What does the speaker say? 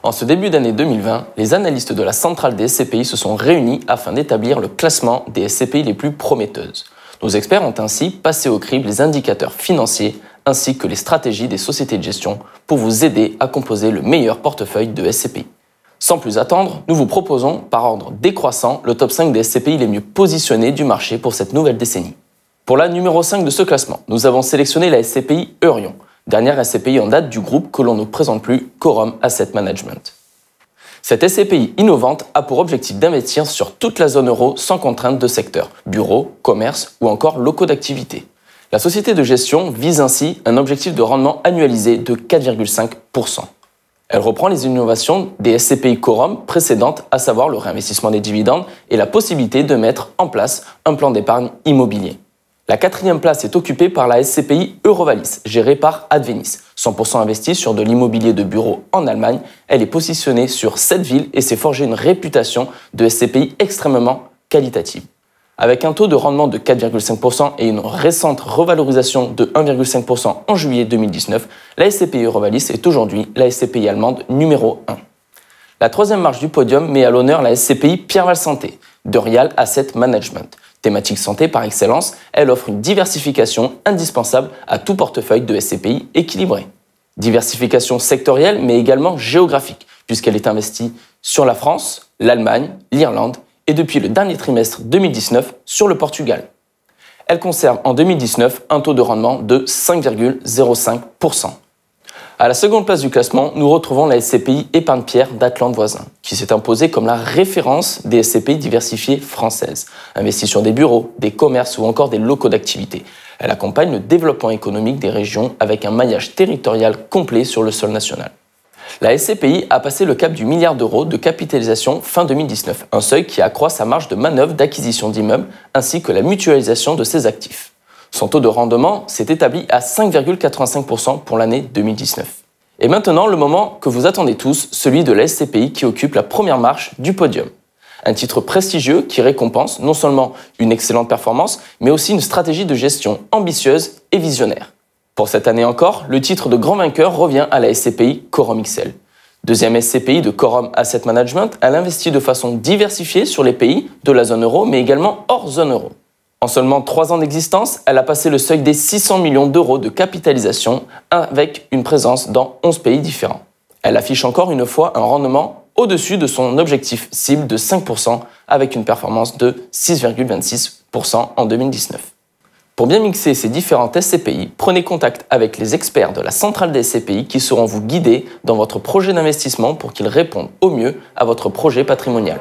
En ce début d'année 2020, les analystes de la centrale des SCPI se sont réunis afin d'établir le classement des SCPI les plus prometteuses. Nos experts ont ainsi passé au crible les indicateurs financiers ainsi que les stratégies des sociétés de gestion pour vous aider à composer le meilleur portefeuille de SCPI. Sans plus attendre, nous vous proposons, par ordre décroissant, le top 5 des SCPI les mieux positionnés du marché pour cette nouvelle décennie. Pour la numéro 5 de ce classement, nous avons sélectionné la SCPI Eurion, dernière SCPI en date du groupe que l'on ne présente plus, Quorum Asset Management. Cette SCPI innovante a pour objectif d'investir sur toute la zone euro sans contrainte de secteur, bureaux, commerce ou encore locaux d'activité. La société de gestion vise ainsi un objectif de rendement annualisé de 4,5%. Elle reprend les innovations des SCPI Quorum précédentes, à savoir le réinvestissement des dividendes et la possibilité de mettre en place un plan d'épargne immobilier. La quatrième place est occupée par la SCPI Eurovalis, gérée par Advenis. 100% investie sur de l'immobilier de bureau en Allemagne, elle est positionnée sur 7 villes et s'est forgée une réputation de SCPI extrêmement qualitative. Avec un taux de rendement de 4,5% et une récente revalorisation de 1,5% en juillet 2019, la SCPI Eurovalis est aujourd'hui la SCPI allemande numéro 1. La troisième marche du podium met à l'honneur la SCPI Pierreval Santé, de Real Asset Management. Thématique santé par excellence, elle offre une diversification indispensable à tout portefeuille de SCPI équilibré. Diversification sectorielle mais également géographique, puisqu'elle est investie sur la France, l'Allemagne, l'Irlande et depuis le dernier trimestre 2019 sur le Portugal. Elle conserve en 2019 un taux de rendement de 5,05%. À la seconde place du classement, nous retrouvons la SCPI Épargne-Pierre d'Atlante Voisin, qui s'est imposée comme la référence des SCPI diversifiées françaises, investie sur des bureaux, des commerces ou encore des locaux d'activité. Elle accompagne le développement économique des régions avec un maillage territorial complet sur le sol national. La SCPI a passé le cap du milliard d'euros de capitalisation fin 2019, un seuil qui accroît sa marge de manœuvre d'acquisition d'immeubles ainsi que la mutualisation de ses actifs. Son taux de rendement s'est établi à 5,85% pour l'année 2019. Et maintenant, le moment que vous attendez tous, celui de la SCPI qui occupe la première marche du podium. Un titre prestigieux qui récompense non seulement une excellente performance, mais aussi une stratégie de gestion ambitieuse et visionnaire. Pour cette année encore, le titre de grand vainqueur revient à la SCPI Quorum XL. Deuxième SCPI de Quorum Asset Management, elle investit de façon diversifiée sur les pays de la zone euro, mais également hors zone euro. En seulement 3 ans d'existence, elle a passé le seuil des 600 millions d'euros de capitalisation avec une présence dans 11 pays différents. Elle affiche encore une fois un rendement au-dessus de son objectif cible de 5% avec une performance de 6,26% en 2019. Pour bien mixer ces différentes SCPI, prenez contact avec les experts de la centrale des SCPI qui sauront vous guider dans votre projet d'investissement pour qu'ils répondent au mieux à votre projet patrimonial.